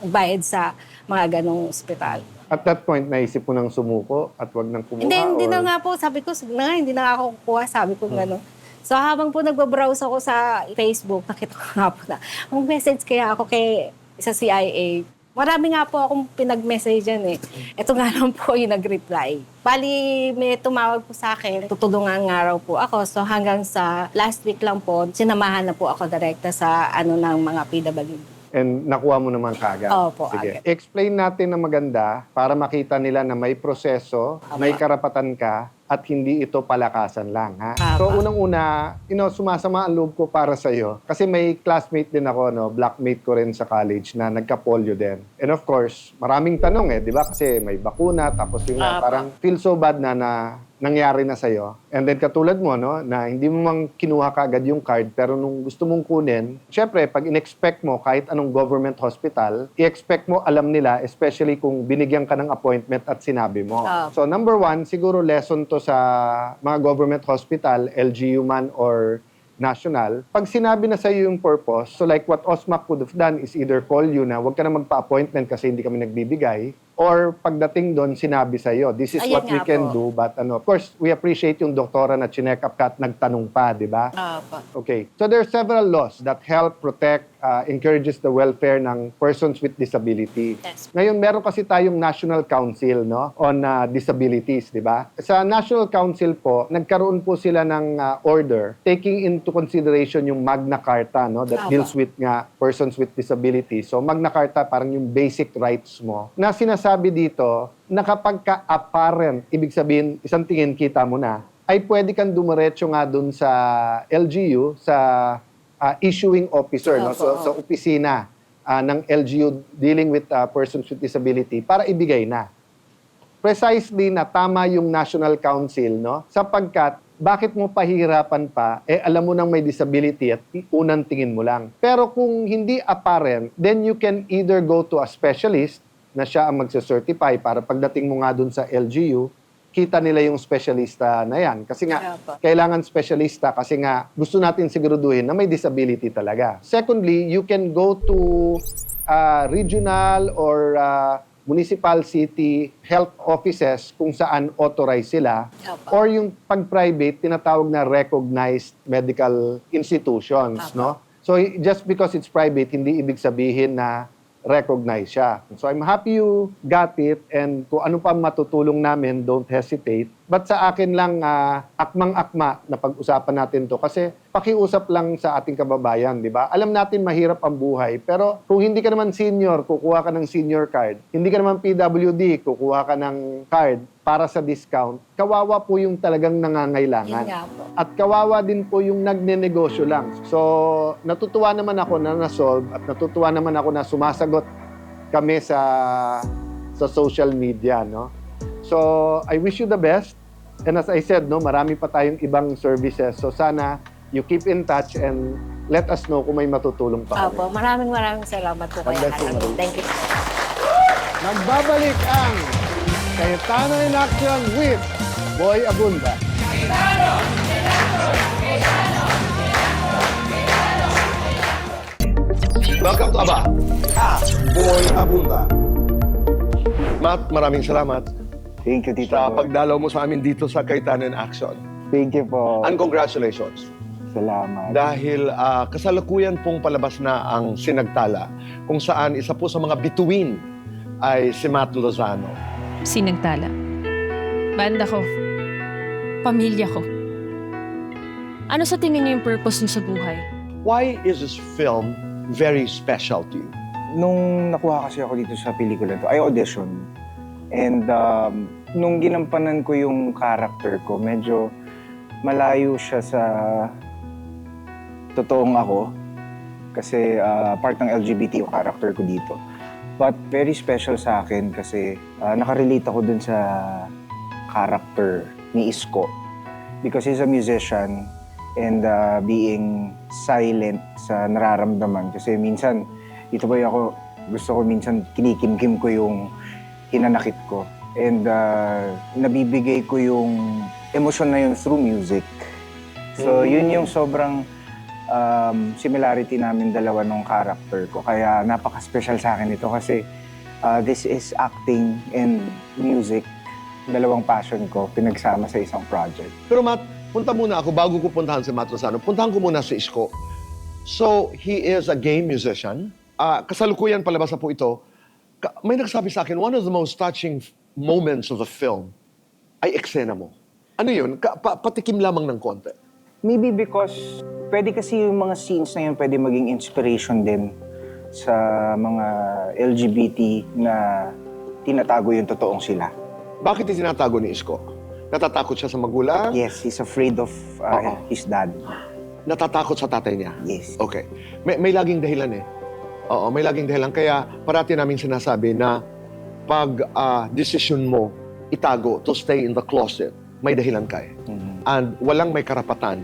bayad sa mga ganong hospital. At that point, naisip mo nang sumuko at wag nang kumuha? Hindi na or- nga po, sabi ko, sige na nga, hindi na nga ako kukuha, sabi ko gano'n. So habang po nagbabrowse ako sa Facebook, nakita ko nga po na, mag-message kaya ako sa CIA. Marami nga po akong pinag-message yan eh. Ito nga lang po yung nag-reply. Bali, may tumawag po sa akin. Tutulungan nga raw po ako. So hanggang sa last week lang po, sinamahan na po ako direkta sa ng mga PWD. And nakuha mo naman kaagad? Opo, Sige. agad. Explain natin na maganda para makita nila na may proseso, may karapatan ka, at hindi ito palakasan lang, ha? So, unang-una, sumasama ang loob ko para sa'yo. Kasi may classmate din ako, blackmate ko rin sa college na nagka-polio din. And of course, maraming tanong di ba? Kasi may bakuna, tapos yung parang feel so bad na nangyari na sa'yo. And then katulad mo, na hindi mo mang kinuha kaagad yung card, pero nung gusto mong kunin, syempre, pag in-expect mo kahit anong government hospital, i-expect mo alam nila, especially kung binigyan ka ng appointment at sinabi mo. So number one, siguro lesson to sa mga government hospital, LGU man or national, pag sinabi na sa'yo yung purpose, so like what OSMAC would have done is either call you na huwag ka na magpa-appointment kasi hindi kami nagbibigay, or pagdating doon, sinabi sa'yo, this is Ayun what we nga can po. do, but of course, we appreciate yung doktora na chinek up ka at nagtanong pa, di ba? Opo. Okay. So there are several laws that help protect, encourages the welfare ng persons with disability. Yes. Ngayon, meron kasi tayong National Council on disabilities, di ba? Sa National Council po, nagkaroon po sila ng order taking into consideration yung Magna Carta that deals with persons with disability. So Magna Carta, parang yung basic rights mo. Na sinasabi dito, na kapag ka-apparent, ibig sabihin, isang tingin kita mo na, ay pwede kang dumiretso nga dun sa LGU, sa issuing officer, sa opisina ng LGU dealing with persons with disability para ibigay na. Precisely na tama yung National Council, sapagkat bakit mo pahihirapan pa, alam mo nang may disability at unang tingin mo lang. Pero kung hindi apparent, then you can either go to a specialist na siya ang magsacertify para pagdating mo nga dun sa LGU, kita nila yung specialista na yan. Kasi nga, kailangan specialista kasi nga gusto natin siguraduhin na may disability talaga. Secondly, you can go to regional or municipal city health offices kung saan authorized sila. Or yung pag-private, tinatawag na recognized medical institutions. So just because it's private, hindi ibig sabihin na recognize siya. So I'm happy you got it, and kung ano pa matutulong namin, don't hesitate. But sa akin lang, akmang-akma na pag-usapan natin to. Kasi pakiusap lang sa ating kababayan, di ba? Alam natin mahirap ang buhay. Pero kung hindi ka naman senior, kukuha ka ng senior card. Hindi ka naman PWD, kukuha ka ng card para sa discount. Kawawa po yung talagang nangangailangan. Yun nga po. At kawawa din po yung nagnenegosyo lang. So, natutuwa naman ako na na-solve at natutuwa naman ako na sumasagot kami sa social media, no? So, I wish you the best. And as I said, no, marami pa tayong ibang services. So, sana you keep in touch and let us know kung may matutulong pa kami. Opo, maraming salamat po kay God bless you, Ate. Marie. Thank you. Nagbabalik ang Cayetano in Action with Boy Abunda. Welcome to Aba. Boy Abunda. Matt, maraming salamat Thank you, Tito sa Boy. pagdalaw mo sa amin dito sa Cayetano in Action. Thank you po. And congratulations. Salamat. Dahil kasalukuyan pong palabas na ang Sinagtala, kung saan isa po sa mga bituin ay si Matt Lozano. Sinagtala. Banda ko. Pamilya ko. Ano sa tingin niyo yung purpose niyo sa buhay? Why is this film very special to you? Nung nakuha kasi ako dito sa pelikula to, I auditioned. And nung ginampanan ko yung character ko, medyo malayo siya sa totoong ako. Kasi part ng LGBT yung character ko dito. But very special sa akin kasi nakarelate ako dun sa character ni Isko. Because he's a musician and being silent sa nararamdaman. Kasi minsan, dito ba ako, gusto ko minsan kinikimkim ko yung hinanakit ko. And nabibigay ko yung emosyon na yun through music. So yun yung sobrang similarity namin dalawa ng character ko. Kaya napaka-special sa akin ito kasi this is acting and music. Dalawang passion ko, pinagsama sa isang project. Pero Matt, punta muna ako, bago ko puntahan si Matt Lozano, puntahan ko muna si Isko. So, he is a gay musician. Kasalukuyan palabas na po ito. May nagsabi sa akin, one of the most touching moments of the film ay eksena mo. Ano yun? Patikim lamang ng konti. Maybe because pwede kasi yung mga scenes na yun pwede maging inspiration din sa mga LGBT na tinatago yung totoong sila. Bakit tinatago ni Isko? Natatakot siya sa magulang? Yes, he's afraid of his dad. Natatakot sa tatay niya? Yes. Okay. May laging dahilan eh. Oo, may laging dahilan. Kaya parati namin sinasabi na pag decision mo itago to stay in the closet, may dahilan ka eh. And walang may karapatan,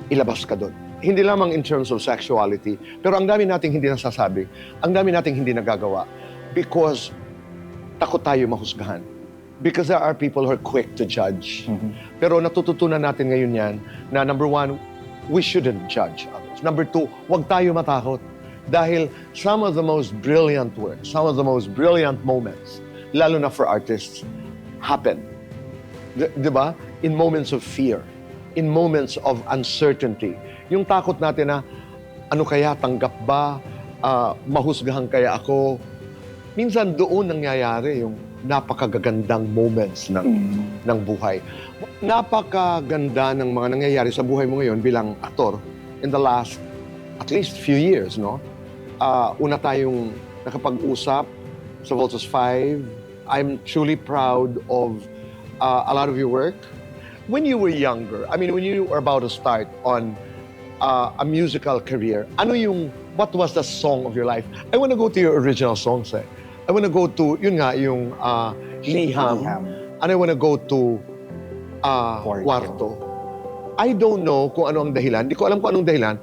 ilabas ka doon. Hindi lamang in terms of sexuality, pero ang dami nating hindi nasasabi, ang dami nating hindi nagagawa because takot tayo mahusgahan. Because there are people who are quick to judge. Pero natututunan natin ngayon yan na number one, we shouldn't judge others. Number two, huwag tayo matakot. Dahil some of the most brilliant works, some of the most brilliant moments, lalo na for artists, happen. Di ba? In moments of fear, in moments of uncertainty. Yung takot natin na, ano kaya, tanggap ba? Mahusgahan kaya ako? Minsan doon nangyayari yung napakagagandang moments ng buhay. Napakaganda ng mga nangyayari sa buhay mo ngayon bilang aktor in the last at least few years, no? Una tayong nakapag-usap sa Voltus 5. I'm truly proud of a lot of your work. When you were younger, I mean, when you were about to start on a musical career, what was the song of your life? I want to go to your original songs, eh. I want to go to, yun nga, yung Liham. And I want to go to Kwarto. I don't know kung ano ang dahilan. Hindi ko alam kung anong dahilan.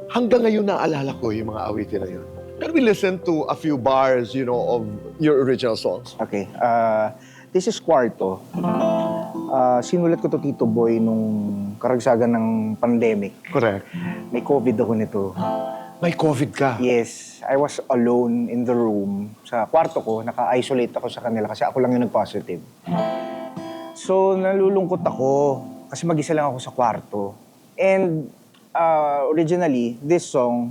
Hanggang ngayon naalala ko yung mga awitin na yun. Can we listen to a few bars, of your original songs? Okay. This is Kwarto. Sinulat ko to, Tito Boy, nung karagsagan ng pandemic. Correct. May COVID ako nito. May COVID ka? Yes. I was alone in the room. Sa kwarto ko, naka-isolate ako sa kanila kasi ako lang yung nag-positive. So, nalulungkot ako kasi mag-isa lang ako sa kwarto. And originally, this song,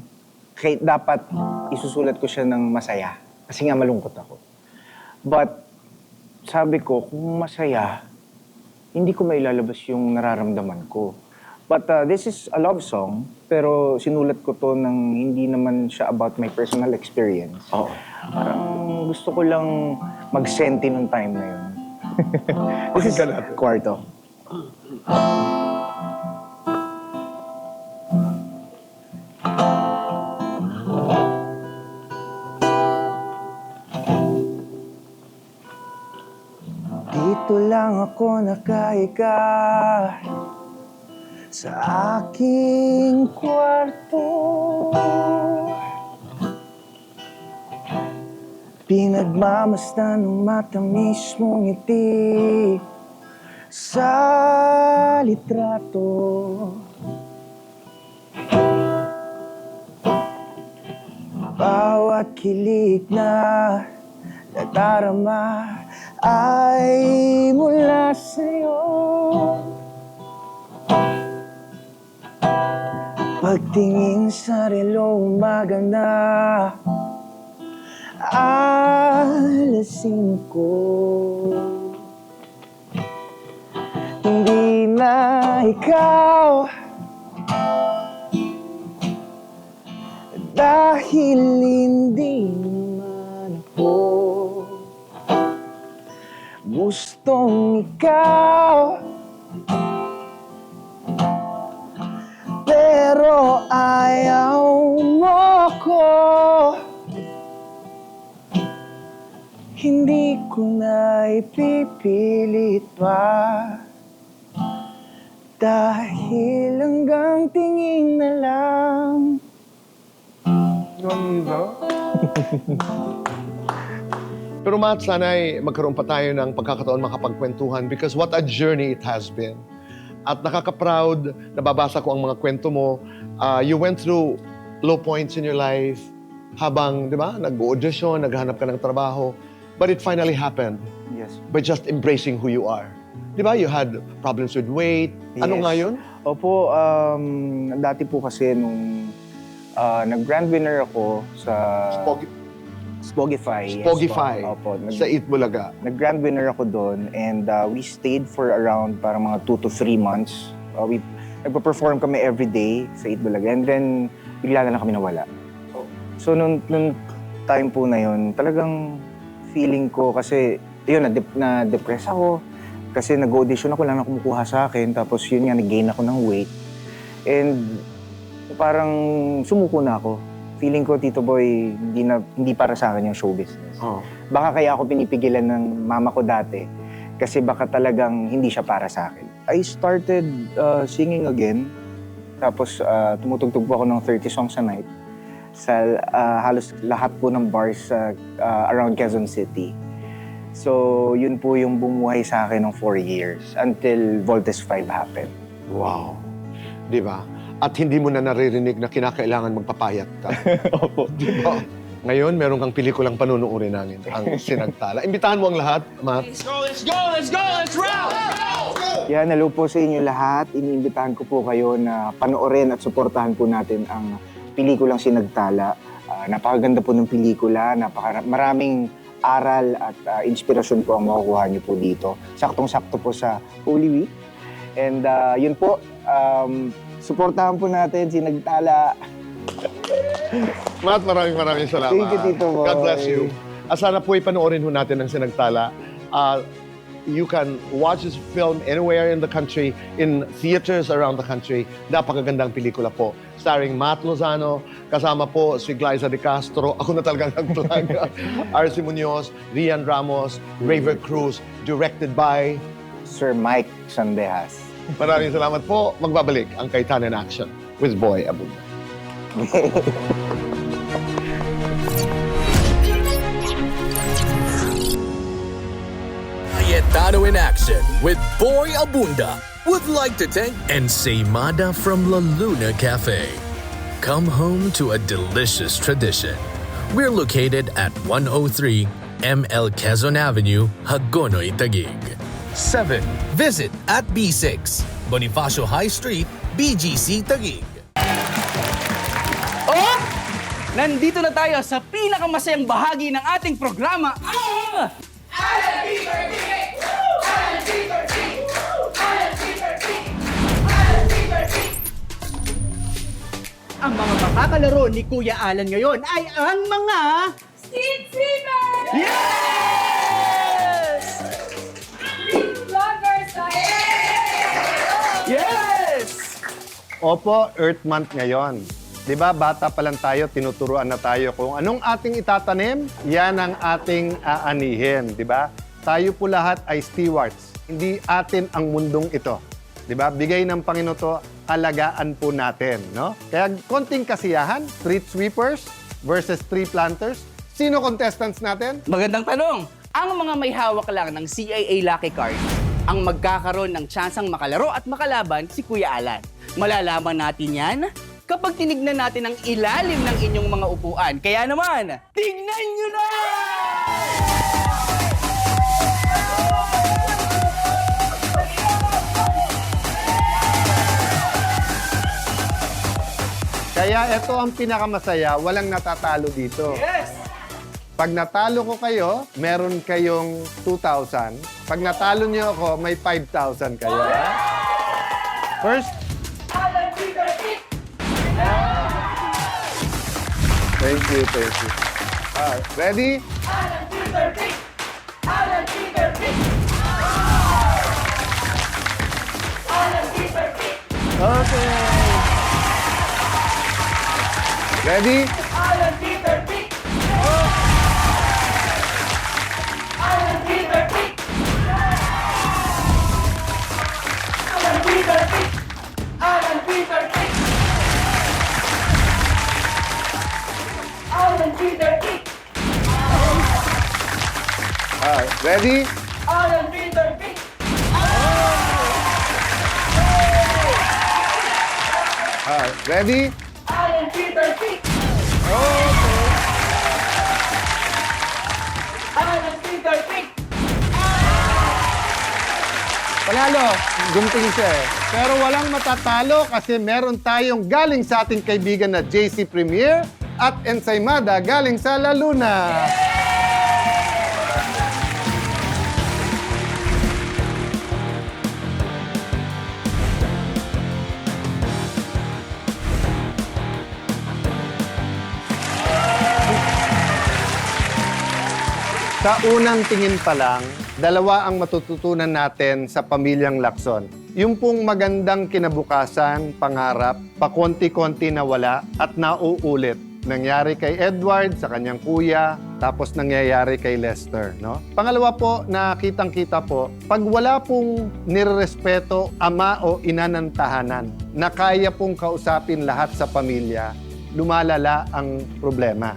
dapat isusulat ko siya ng masaya kasi nga malungkot ako. But sabi ko, kung masaya, hindi ko mailalabas yung nararamdaman ko. But this is a love song, pero sinulat ko to ng hindi naman siya about my personal experience. Oo. Parang gusto ko lang mag-senti nung time na yun. This is Kwarto. Dito lang ako nakahiga sa aking kwarto. Pinagmamasdan ng matamis mong ngiti sa litrato. Bawat kilig na nadarama ay mula sa'yo. Pagtingin sa relo, umaga na, alas 5. Hindi na ikaw, dahil hindi naman ako gustong ikaw. Pero ayaw mo ko, hindi ko na ipipilit pa, dahil hanggang tingin na lang. Pero Matt, sana'y magkaroon pa tayo ng pagkakataon makapagkwentuhan because what a journey it has been. At nakaka-proud, nababasa ko ang mga kwento mo. You went through low points in your life habang, di ba, nag-audition, naghanap ka ng trabaho. But it finally happened. Yes. By just embracing who you are. Di ba, you had problems with weight. Ano Yes. nga yun? Opo, dati po kasi nung nag-grand winner ako sa Spogify. Spogify. Yes, opo. Sa Eat Bulaga. Nag-grand winner ako doon and we stayed for around parang mga 2 to 3 months. Nagpa-perform kami every day sa Eat Bulaga and then bigla na lang kami nawala. So nung time po na yun, talagang feeling ko kasi yun, na-depress ako kasi nag-audition ako, lang na kumukuha sa akin tapos yun nga, nag-gain ako ng weight and parang sumuko na ako. Feeling ko, Tito Boy, hindi para sa akin yung show business. Oh. Baka kaya ako pinipigilan ng mama ko dati kasi baka talagang hindi siya para sa akin. I started singing again. Tapos tumutugtog po ako ng 30 songs a night sa halos lahat po ng bars around Quezon City. So, yun po yung bumuhay sa akin ng 4 years until Voltes 5 happened. Wow. Di ba? At hindi mo na naririnig na kinakailangan magpapayat ka. Opo. Di ba? Ngayon, meron kang pelikulang panunuorin namin, ang Sinagtala. Imbitahan mo ang lahat, Matt. Let's go, let's go, let's go, let's roll! Yan, hello po sa inyo lahat. Iniimbitahan ko po kayo na panoorin at suportahan po natin ang pelikulang Sinagtala. Napakaganda po ng pelikula, maraming aral at inspirasyon po ang makukuha niyo po dito. Saktong-sakto po sa Holy Week. And yun po, suportahan po natin Sinagtala. Matt, maraming salamat. Thank you, Tito Boy. God bless you. Sana po ipanoorin ho natin ang Sinagtala. You can watch this film anywhere in the country, in theaters around the country. Napakagandang pelikula po. Starring Matt Lozano, kasama po si Glyza De Castro. Ako na talagang nagtulaga. Arce Munoz, Rian Ramos, Raver Cruz. Directed by Sir Mike Sandejas. Maraming salamat po. Magbabalik ang Kaitanen Action with Boy Abunda. Cayetano in Action with Boy Abunda would like to thank Ensaymada from La Luna Cafe. Come home to a delicious tradition. We're located at 103 ML Quezon Avenue, Hagonoy, Taguig. 7. Visit at B6, Bonifacio High Street, BGC, Taguig. Oh! Nandito na tayo sa pinakamasayang bahagi ng ating programa. makakalaro ni Kuya Alan ngayon ay ang mga... Street Sweepers! Yes! Street Vloggers! Yes! Opo, Earth Month ngayon. 'Di ba, bata pa lang tayo, tinuturuan na tayo kung anong ating itatanim, yan ang ating aanihin, 'di ba? Tayo po lahat ay stewards. Hindi atin ang mundong ito. 'Di ba? Bigay ng Panginoon to, alagaan po natin, no? Kaya konting kasiyahan, street sweepers versus tree planters. Sino contestants natin? Magandang tanong. Ang mga may hawak lang ng CIA Lucky Card ang magkakaroon ng tsansang makalaro at makalaban si Kuya Alan. Malalaman natin yan kapag tinignan natin ang ilalim ng inyong mga upuan. Kaya naman, tignan nyo na! Kaya ito ang pinakamasaya, walang natatalo dito. Yes! Pag natalo ko kayo, meron kayong 2,000. Pag natalo niyo ako, may 5,000 kayo. Ha? First, thank you, thank you. Ready? Okay. Ready? Ready? Ready? Panalo, gumping siya eh. Pero walang matatalo kasi meron tayong galing sa ating kaibigan na JC Premier at Ensaymada galing sa La Luna. Sa unang tingin pa lang, dalawa ang matututunan natin sa pamilyang Lacson. Yung pong magandang kinabukasan, pangarap, pakonti-konti na wala at nauulit. Nangyari kay Edward sa kanyang kuya, tapos nangyayari kay Lester. No? Pangalawa po, nakitang-kita po, pag wala pong nirerespeto ama o ina ng tahanan, na kaya pong kausapin lahat sa pamilya, lumalala ang problema.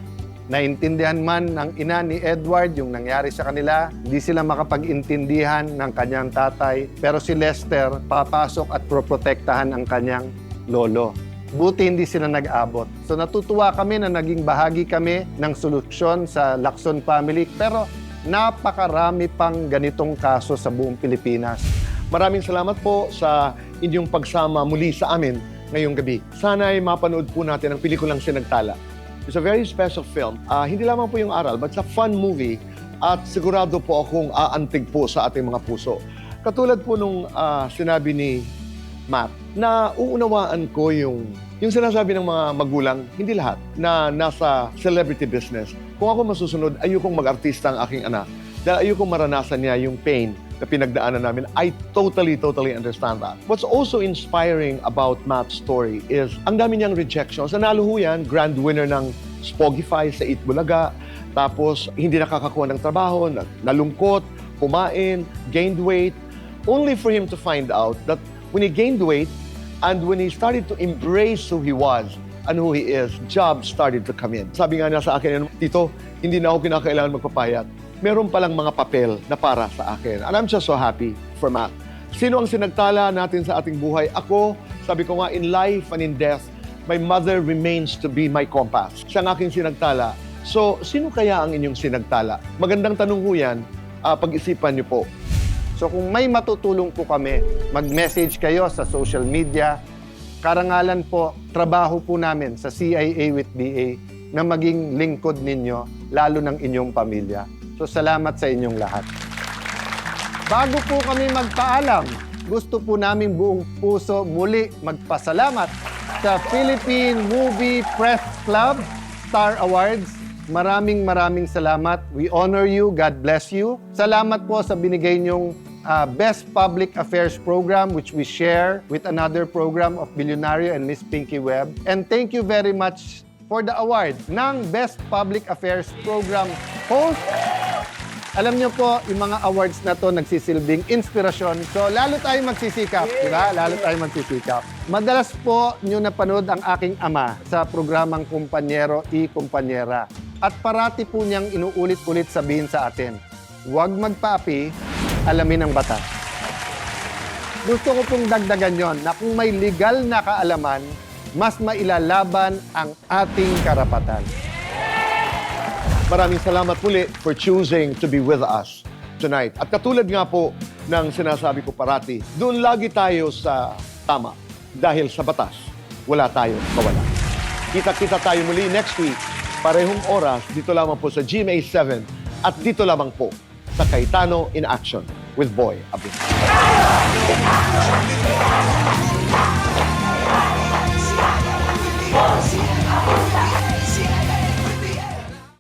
Naintindihan man ng ina ni Edward yung nangyari sa kanila, hindi sila makapag-intindihan ng kanyang tatay, pero si Lester papasok at proprotektahan ang kanyang lolo. Buti hindi sila nag-abot. So natutuwa kami na naging bahagi kami ng solusyon sa Lacson family, pero napakarami pang ganitong kaso sa buong Pilipinas. Maraming salamat po sa inyong pagsama muli sa amin ngayong gabi. Sana ay mapanood po natin ang pelikulang Sinagtala. It's a very special film. Hindi lamang po yung aral, but it's a fun movie at sigurado po akong aantig po sa ating mga puso. Katulad po nung sinabi ni Matt, na uunawaan ko yung sinasabi ng mga magulang, hindi lahat, na nasa celebrity business. Kung ako masusunod, ayokong mag-artista ang aking anak. Dahil ayokong maranasan niya yung pain na pinagdaanan namin. I totally understand that. What's also inspiring about Matt's story is ang dami niyang rejections. Nanalo ho yan, grand winner ng Spogify sa Eat Bulaga. Tapos hindi nakakakuha ng trabaho, nalungkot, kumain, gained weight. Only for him to find out that when he gained weight and when he started to embrace who he was and who he is, jobs started to come in. Sabi nga niya sa akin, Tito, hindi na ako kinakailangan magpapayat. Meron palang mga papel na para sa akin. And I'm just so happy for Matt. Sino ang sinagtala natin sa ating buhay? Ako, sabi ko nga, in life and in death, my mother remains to be my compass. Siya ang aking sinagtala. So, sino kaya ang inyong sinagtala? Magandang tanong ho yan, pag-isipan niyo po. So kung may matutulong po kami, mag-message kayo sa social media. Karangalan po, trabaho po namin sa CIA with DA na maging lingkod ninyo, lalo ng inyong pamilya. So salamat sa inyong lahat. Bago po kami magpaalam, gusto po namin buong puso muli magpasalamat sa Philippine Movie Press Club Star Awards. Maraming salamat. We honor you. God bless you. Salamat po sa binigay niyong Best Public Affairs Program which we share with another program of Billionario and Miss Pinky Webb. And thank you very much for the award ng Best Public Affairs Program Host. Alam niyo po, yung mga awards na to nagsisilbing inspirasyon. So, lalo tayong magsisikap, di ba? Lalo tayong magsisikap. Madalas po niyo napanood ang aking ama sa programang Kumpanyero y Kumpanyera. At parati po niyang inuulit-ulit sabihin sa atin, huwag magpaapi, alamin ang batas. Gusto ko pong dagdagan yon na kung may legal na kaalaman, mas mailalaban ang ating karapatan. Maraming salamat muli for choosing to be with us tonight. At katulad nga po ng sinasabi ko parati, doon lagi tayo sa tama. Dahil sa batas, wala tayong kawala. Kita-kita tayo muli next week. Parehong oras, dito lamang po sa GMA7 at dito lamang po sa Cayetano in Action with Boy Abunda. Boys in Action.